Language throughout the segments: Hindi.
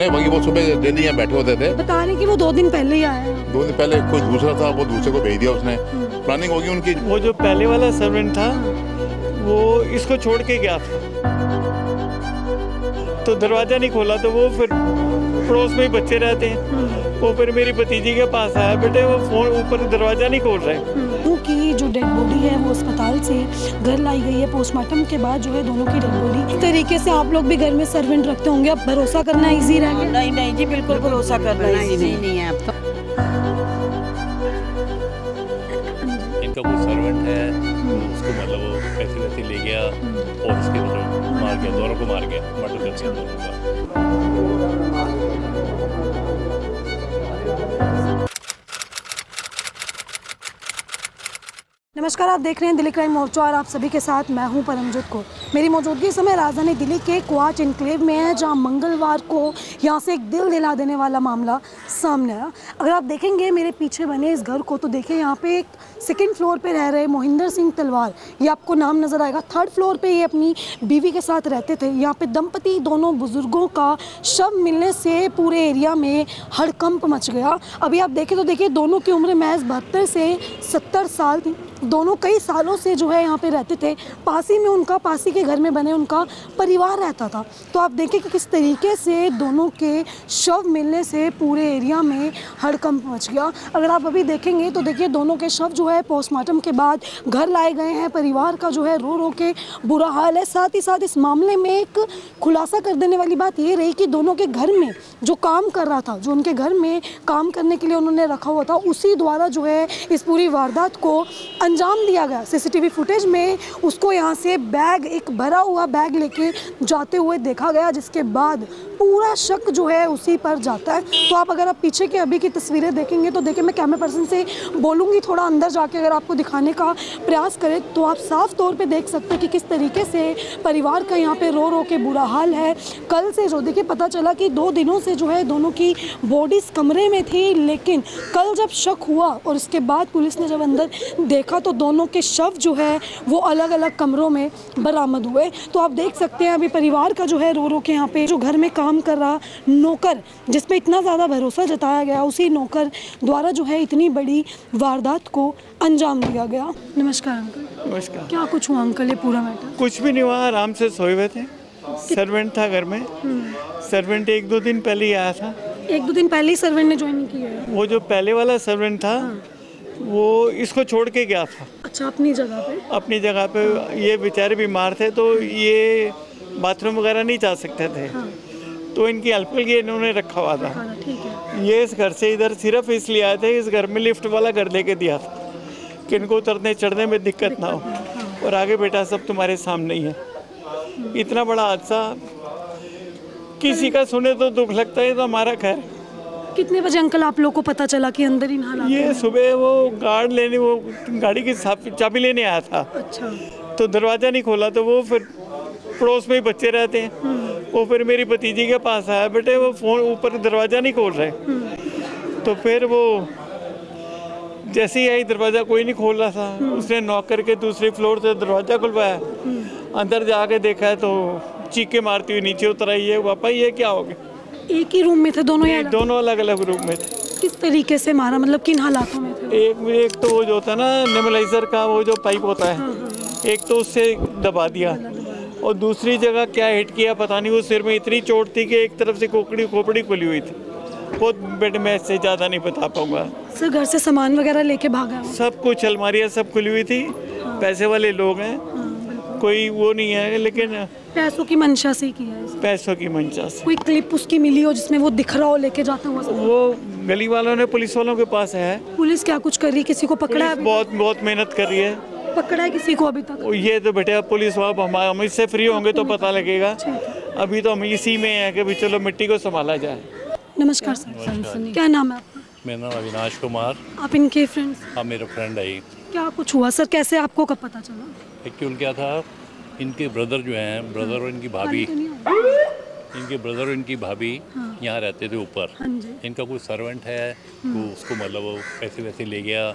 नहीं, बाकी वो सुबह डेली यहाँ बैठे होते थे। बता रहे कि वो 2 दिन पहले ही आया है। 2 दिन पहले कोई दूसरा था, वो दूसरे को भेज दिया उसने। प्लानिंग होगी उनकी। वो जो पहले वाला सर्वेंट था वो इसको छोड़ के गया था, तो दरवाज़ा नहीं खोला, तो वो फिर पड़ोस में ही बच्चे रहते हैं, वो फिर मेरी भतीजी के पास आया, बेटे वो फोन ऊपर दरवाज़ा नहीं खोल रहे। दोनों की जो डेड बॉडी है वो अस्पताल से घर लाई गई है। पोस्टमार्टम के बाद जो है दोनों की डेड बॉडी। इस तरीके से आप लोग भी घर में सर्वेंट रखते होंगे, अब भरोसा करना इजी रह गया? नहीं नहीं जी, बिल्कुल भरोसा करना इजी नहीं है अब तो। इनका कोई सर्वेंट है, उसको मतलब वो पैसे वैसे ले गया और उसके मतलब मार गया, दोनों को मार गया, मर्डर कर दिया दोनों का। नमस्कार, आप देख रहे हैं दिल्ली क्राइम मोर्चा और आप सभी के साथ मैं हूं परमजोत कौर। मेरी मौजूदगी इस समय राजधानी दिल्ली के क्वाच एन्क्लेव में है, जहां मंगलवार को यहां से एक दिल दिला देने वाला मामला सामने आया। अगर आप देखेंगे मेरे पीछे बने इस घर को, तो देखिए यहाँ पे एक 2nd फ्लोर पे रह रहे मोहिंदर सिंह तलवार, ये आपको नाम नज़र आएगा। 3rd फ्लोर पे ये अपनी बीवी के साथ रहते थे। यहाँ पे दंपति दोनों बुजुर्गों का शव मिलने से पूरे एरिया में हड़कंप मच गया। अभी आप देखें तो देखिए दोनों की उम्र महज 72 से 70 साल थी। दोनों कई सालों से जो है यहाँ पे रहते थे। पासी में उनका, पासी के घर में बने उनका परिवार रहता था। तो आप देखें कि किस तरीके से दोनों के शव मिलने से पूरे एरिया में हड़कंप मच गया। अगर आप अभी देखेंगे तो देखिए दोनों के शव जो है पोस्टमार्टम के बाद घर लाए गए हैं। परिवार का जो है रो रो के बुरा हाल है। साथ ही साथ इस मामले में एक खुलासा कर देने वाली बात ये रही कि दोनों के घर में जो काम कर रहा था, जो उनके घर में काम करने के लिए उन्होंने रखा हुआ था, उसी द्वारा जो है इस पूरी वारदात को अंजाम दिया गया। सीसीटीवी फुटेज में उसको यहाँ से बैग, एक भरा हुआ बैग लेके जाते हुए देखा गया, जिसके बाद पूरा शक जो है उसी पर जाता है। तो आप अगर आप पीछे के अभी की तस्वीरें देखेंगे तो देखिए, मैं कैमरा पर्सन से बोलूँगी थोड़ा अंदर जाके अगर आपको दिखाने का प्रयास करें तो आप साफ तौर पे देख सकते हैं कि किस तरीके से परिवार का यहाँ पे रो रो के बुरा हाल है। कल से जो देखिए पता चला कि 2 दिनों से जो है दोनों की बॉडीज कमरे में थी, लेकिन कल जब शक हुआ और उसके बाद पुलिस ने जब अंदर देखा तो दोनों के शव जो है वो अलग अलग कमरों में बरामद हुए। तो आप देख सकते हैं अभी परिवार का जो है रो रो के यहाँ पे जो घर में काम कर रहा नौकर, जिस पे इतना ज़्यादा भरोसा जताया गया, उसी नौकर द्वारा जो है इतनी बड़ी वारदात को अंजाम दिया गया। नमस्कार अंकल। नमस्कार। क्या कुछ हुआ अंकल, ये पूरा मैटर? कुछ भी नहीं हुआ, आराम से सोए हुए थे। सर्वेंट था घर में। सर्वेंट 1-2 दिन पहले ही आया था। 1-2 दिन पहले ही सर्वेंट ने ज्वाइन किया है? वो जो पहले वाला सर्वेंट था वो इसको छोड़ के गया था अच्छा, अपनी जगह पे? अपनी जगह पे। ये बेचारे बीमार थे तो ये बाथरूम वगैरह नहीं जा सकते थे, तो इनकी हेल्प के लिए इन्होंने रखा हुआ था। ठीक है। ये इस घर से इधर सिर्फ इसलिए आए थे, इस घर में लिफ्ट वाला घर लेके दिया था कि इनको उतरने चढ़ने में दिक्कत ना हो, और आगे बेटा सब तुम्हारे सामने ही है। इतना बड़ा हादसा किसी का सुने तो दुख लगता है, तो हमारा खैर। कितने बजे अंकल आप लोग को पता चला कि अंदर इन हालात? ये सुबह वो गार्ड लेने, वो गाड़ी की चाबी लेने आया था, अच्छा। तो दरवाज़ा नहीं खोला, तो वो फिर पड़ोस में ही बच्चे रहते हैं, वो फिर मेरी भतीजी के पास आया, बेटे वो फोन ऊपर दरवाज़ा नहीं खोल रहे। तो फिर वो जैसे ही आई, दरवाज़ा कोई नहीं खोल रहा था, उसने नॉक करके दूसरे फ्लोर से दरवाज़ा खुलवाया। अंदर जाके देखा है तो चीखे मारती हुई नीचे उतर आई है। पापा ये क्या हो गया? एक ही रूम में थे दोनों? दोनों अलग अलग रूम में थे। किस तरीके से मारा, मतलब किन हालातों में थे? एक तो वो जो होता है ना नेबुलाइजर का वो जो पाइप होता है, एक तो उससे दबा दिया, और दूसरी जगह क्या हिट किया पता नहीं। वो सिर में इतनी चोट थी कि एक तरफ से खोपड़ी खुली हुई थी। बहुत बेटे मैं इससे ज़्यादा नहीं बता पाऊँगा। सर घर से सामान वगैरह लेके भागा? सब कुछ, अलमारियाँ सब खुली हुई थी। पैसे वाले लोग हैं, कोई वो नहीं है, लेकिन पैसों की मंशा से किया है? पैसों की मंशा से। कोई क्लिप उसकी मिली हो जिसमें वो दिख रहा हो लेके जाता हुआ? वो गली वालों ने, पुलिस वालों के पास है। पुलिस क्या कुछ कर रही, किसी को पकड़ा है? बहुत मेहनत कर रही है। पकड़ा है किसी को अभी तक? ये तो बेटे पुलिस वाला हम इससे फ्री होंगे तो पता लगेगा। अभी तो हम इसी में हैं कि भी चलो मिट्टी को संभाला जाए। नमस्कार सर, क्या नाम है आपका? मेरा नाम अविनाश कुमार। आप इनके फ्रेंड्स? हाँ, मेरा फ्रेंड है ये। क्या कुछ हुआ सर, कैसे आपको कब पता चला? एक्चुअल क्या था, इनके ब्रदर जो हैं, ब्रदर और इनकी भाभी, इनके ब्रदर और इनकी भाभी यहाँ रहते थे ऊपर। इनका कोई सर्वेंट है, तो उसको मतलब वो पैसे वैसे ले गया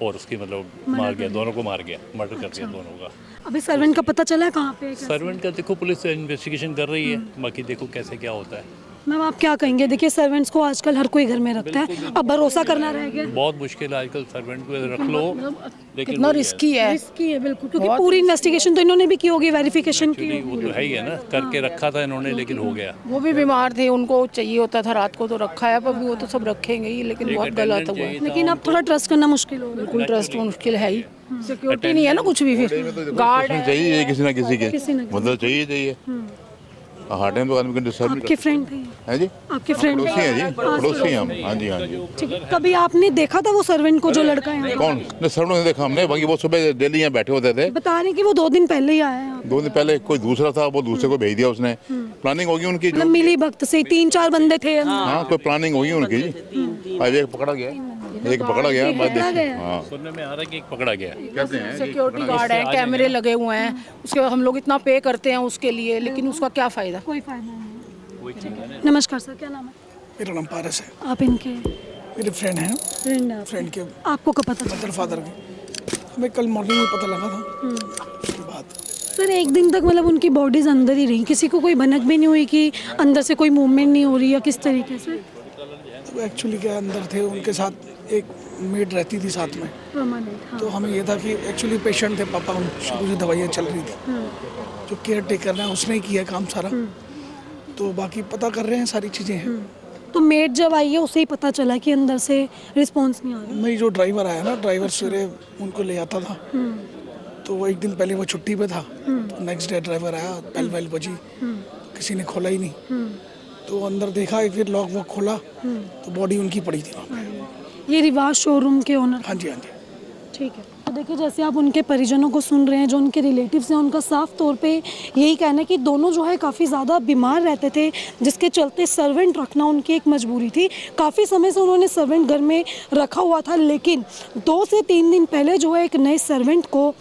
और उसकी मतलब मार गया, दोनों को मार गया, मर्डर कर दिया दोनों का। अभी सर्वेंट का पता चला है कहाँ पे है? सर्वेंट का देखो पुलिस इन्वेस्टिगेशन कर रही है, बाकी देखो कैसे क्या होता है। मैम आप क्या कहेंगे? देखिए सर्वेंट्स को आजकल हर कोई घर में रखता है, अब भरोसा करना रह गया। बहुत मुश्किल है आजकल सर्वेंट को रख लो, लेकिन कितना रिस्की है। रिस्की है बिल्कुल, क्योंकि पूरी इन्वेस्टिगेशन तो इन्होंने भी की होगी, वेरिफिकेशन की Actually वो तो है ही है ना, करके रखा था इन्होंने लेकिन हो गया। वो भी बीमार थे, उनको चाहिए होता था रात को तो रखा है, अब वो तो सब रखेंगे ही, लेकिन बहुत गलत हुआ है। लेकिन अब थोड़ा ट्रस्ट करना मुश्किल हो गया। बिल्कुल ट्रस्ट मुश्किल है ही, सिक्योरिटी नहीं है ना कुछ भी, फिर गार्ड है। चाहिए किसी ना किसी के, किसी ना किसी मतलब चाहिए हर टाइम तो आदमी को डिस्टर्ब नहीं आपके फ्रेंड थे? है जी, आपके फ्रेंड पड़ोसी हैं जी, पड़ोसी हैं हम। हाँ जी हाँ जी। ठीक है, कभी आपने देखा था वो सर्वेंट को जो लड़का है? कौन? नहीं, सब लोगों ने देखा हमने, बाकी वो सुबह डेली यहाँ बैठे होते थे। बता रहे कि वो 2 दिन पहले ही आया है। 2 दिन पहले कोई दूसरा था, वो दूसरे को भेज दिया उसने। प्लानिंग होगी उनकी, मतलब मिली भक्त से 3-4 बंदे थे। हाँ कोई प्लानिंग होगी उनकी जी। अब एक पकड़ा गया, मैं देखी। हाँ सुनने में आ रहा है कि एक पकड़ा गया। कहते हैं सिक्योरिटी गार्ड है, कैमरे लगे हुए हैं, उसके हम लोग इतना पे करते हैं उसके लिए, लेकिन उसका क्या फायदा। कोई फायदा नहीं। नमस्कार सर, क्या नाम है? मेरा नाम पारस है। आप इनके मेरे फ्रेंड हैं, फ्रेंड हैं? फ्रेंड के आपको कब पता चला? मदर फादर के। हमें कल मॉर्निंग में पता लगा था, उसके बाद सर एक दिन तक मतलब उनकी बॉडीज अंदर ही रही, किसी को कोई भनक भी नहीं हुई कि अंदर से कोई मूवमेंट नहीं हो रही या किस तरीके से? वो एक्चुअली क्या अंदर थे, उनके साथ एक मेड रहती थी साथ में। परमानेंट, हाँ। तो हमें ये था कि एक्चुअली पेशेंट थे पापा, शुरू से दवाइयाँ चल रही थी, जो केयर टेकर है उसने ही किया काम सारा। तो बाकी पता कर रहे हैं, सारी चीज़ें हैं। तो मेड जब आई है उसे ही पता चला कि अंदर से रिस्पॉन्स नहीं आ रहा। नहीं, जो ड्राइवर आया ना, ड्राइवर सवेरे उनको ले आता था, तो वो एक दिन पहले वो छुट्टी पे था, तो नेक्स्ट डे ड्राइवर आया, बेल बजी, किसी ने खोला ही नहीं, तो अंदर देखा, फिर लॉक वॉक खोला तो बॉडी उनकी पड़ी थी वहाँ पे। ये रिवाज शोरूम के ओनर? हाँ जी हाँ जी। ठीक है। तो देखिए जैसे आप उनके परिजनों को सुन रहे हैं, जो उनके रिलेटिव्स हैं, उनका साफ तौर पे यही कहना है कि दोनों जो है काफ़ी ज़्यादा बीमार रहते थे, जिसके चलते सर्वेंट रखना उनकी एक मजबूरी थी। काफ़ी समय से उन्होंने सर्वेंट घर में रखा हुआ था, लेकिन 2 से 3 दिन पहले जो है एक नए सर्वेंट को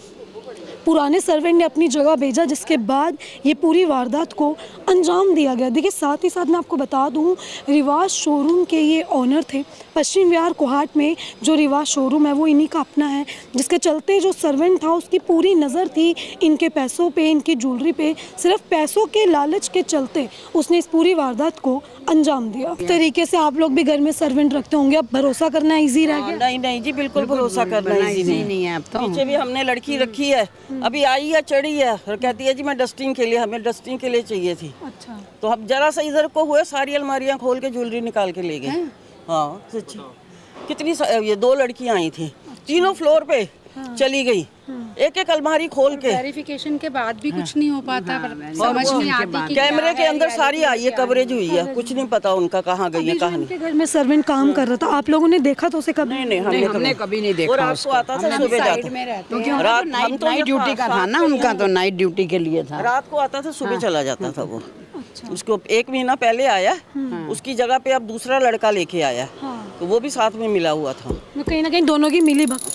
पुराने सर्वेंट ने अपनी जगह भेजा, जिसके बाद ये पूरी वारदात को अंजाम दिया गया। देखिए साथ ही साथ मैं आपको बता दूं, रिवाज शोरूम के ये ऑनर थे। पश्चिम विहार कोहाट में जो रिवाज शोरूम है वो इन्हीं का अपना है, जिसके चलते जो सर्वेंट था उसकी पूरी नज़र थी इनके पैसों पे, इनकी ज्वेलरी पे। सिर्फ पैसों के लालच के चलते उसने इस पूरी वारदात को अंजाम दिया। इस तरीके से आप लोग भी घर में सर्वेंट रखते होंगे, अब भरोसा करना ईजी रह गया? नहीं नहीं जी, बिल्कुल भरोसा करना इजी नहीं है। अब तो पीछे भी हमने लड़की रखी है, अभी आई है, चढ़ी है और कहती है जी मैं डस्टिंग के लिए, हमें डस्टिंग के लिए चाहिए थी। अच्छा। तो हम जरा सा इधर को हुए, सारी अलमारियां खोल के ज्वेलरी निकाल के ले गए। हाँ सच्ची। कितनी ये 2 लड़कियां आई थी, तीनों फ्लोर पे चली गई, एक एक अलमारी खोल के। वेरिफिकेशन के बाद भी कुछ नहीं हो पाता, पर समझ नहीं आती कि कैमरे के अंदर सारी आई है, कवरेज हुई है, कुछ नहीं पता उनका कहाँ गई है, कहाँ नहीं। घर में सर्वेंट काम कर रहा था, आप लोगों ने देखा तो उसे कभी? नहीं हमने कभी नहीं देखा। और रात को आता था, सुबह जाता। रात हम तो नाइट ड्यूटी का था ना उनका, तो नाइट ड्यूटी के लिए था। रात को आता था, सुबह चला जाता था वो। उसको 1 महीना पहले आया, उसकी जगह पे अब दूसरा लड़का लेके आया, तो वो भी साथ में मिला हुआ था। कहीं ना कहीं दोनों की मिली भगत।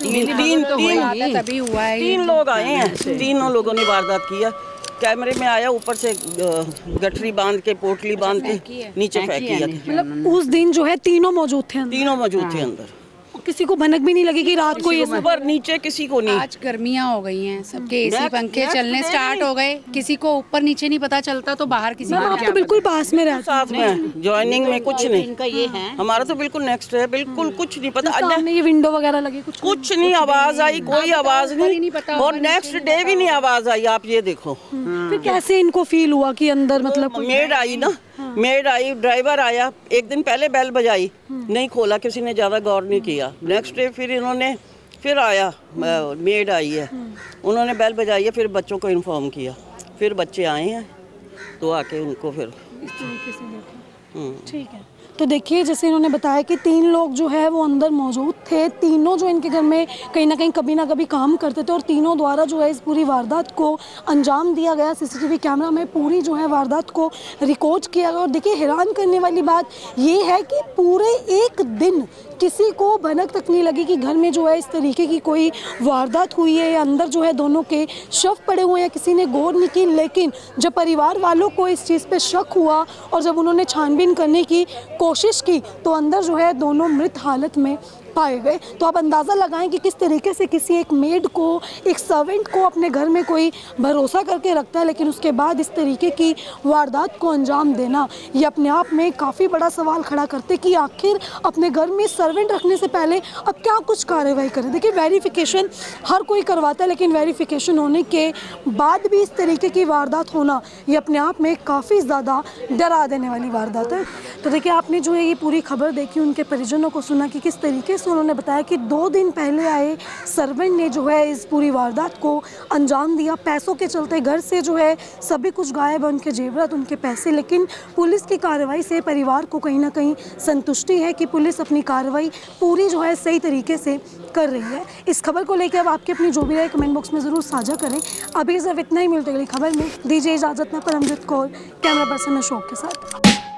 तभी हुआ है। 3 लोग आए हैं, 3 लोगों ने वारदात किया। कैमरे में आया, ऊपर से गठरी बांध के, पोटली बांध के नीचे फेंक किया। मतलब उस दिन जो है तीनों मौजूद थे अंदर? तीनों मौजूद थे अंदर। किसी को भनक भी नहीं लगी कि रात को ये सब? ऊपर नीचे किसी को नहीं। आज गर्मियां हो गई हैं, सबके एसी पंखे चलने स्टार्ट हो गए, किसी को ऊपर नीचे नहीं पता चलता, तो बाहर किसी को आप तो बिल्कुल पास में रहते साथ में, ज्वाइनिंग में कुछ नहीं। इनका ये है, हमारा तो बिल्कुल नेक्स्ट है, बिल्कुल कुछ नहीं पता। सामने ये विंडो वगैरह लगी, कुछ नहीं आवाज आई, कोई आवाज नहीं, और नेक्स्ट डे भी नहीं आवाज आई। आप ये देखो। फिर कैसे इनको फील हुआ कि अंदर मतलब मेड आई ना, मेड आई, ड्राइवर आया, एक दिन पहले बेल बजाई, नहीं खोला, किसी ने ज़्यादा गौर नहीं किया। नेक्स्ट डे फिर इन्होंने, फिर आया, मेड आई है, उन्होंने बेल बजाई है, फिर बच्चों को इन्फॉर्म किया, फिर बच्चे आए हैं तो आके उनको फिर ठीक है। तो देखिए जैसे इन्होंने बताया कि 3 लोग जो है वो अंदर मौजूद थे, तीनों जो इनके घर में कहीं ना कहीं कभी ना कभी काम करते थे, और तीनों द्वारा जो है इस पूरी वारदात को अंजाम दिया गया। सीसीटीवी कैमरा में पूरी जो है वारदात को रिकॉर्ड किया गया। और देखिए हैरान करने वाली बात ये है कि पूरे 1 दिन किसी को भनक तक नहीं लगी कि घर में जो है इस तरीके की कोई वारदात हुई है, या अंदर जो है दोनों के शव पड़े हुए हैं, किसी ने गौर नहीं की। लेकिन जब परिवार वालों को इस चीज़ पे शक हुआ और जब उन्होंने छानबीन करने की कोशिश की, तो अंदर जो है दोनों मृत हालत में पाए गए। तो आप अंदाज़ा लगाएं कि किस तरीके से किसी एक मेड को, एक सर्वेंट को अपने घर में कोई भरोसा करके रखता है, लेकिन उसके बाद इस तरीके की वारदात को अंजाम देना, ये अपने आप में काफ़ी बड़ा सवाल खड़ा करते कि आखिर अपने घर में सर्वेंट रखने से पहले अब क्या कुछ कार्रवाई करें। देखिए, वेरिफिकेशन हर कोई करवाता है, लेकिन वेरिफिकेशन होने के बाद भी इस तरीके की वारदात होना, ये अपने आप में काफ़ी ज़्यादा डरा देने वाली वारदात है। तो देखिए, आपने जो है ये पूरी खबर देखी, उनके परिजनों को सुना कि किस तरीके से उन्होंने बताया कि 2 दिन पहले आए सर्वेंट ने जो है इस पूरी वारदात को अंजाम दिया। पैसों के चलते घर से जो है सभी कुछ गायब है, उनके जेवरात, उनके पैसे। लेकिन पुलिस की कार्रवाई से परिवार को कहीं ना कहीं संतुष्टि है कि पुलिस अपनी कार्रवाई पूरी जो है सही तरीके से कर रही है। इस खबर को लेकर अब आपकी अपनी जो भी राय कमेंट बॉक्स में ज़रूर साझा करें। अभी सिर्फ इतना ही, मिलते अगली खबर में। दीजिए इजाज़त, मैं परमजीत कौर, कैमरा पर्सन अशोक के साथ।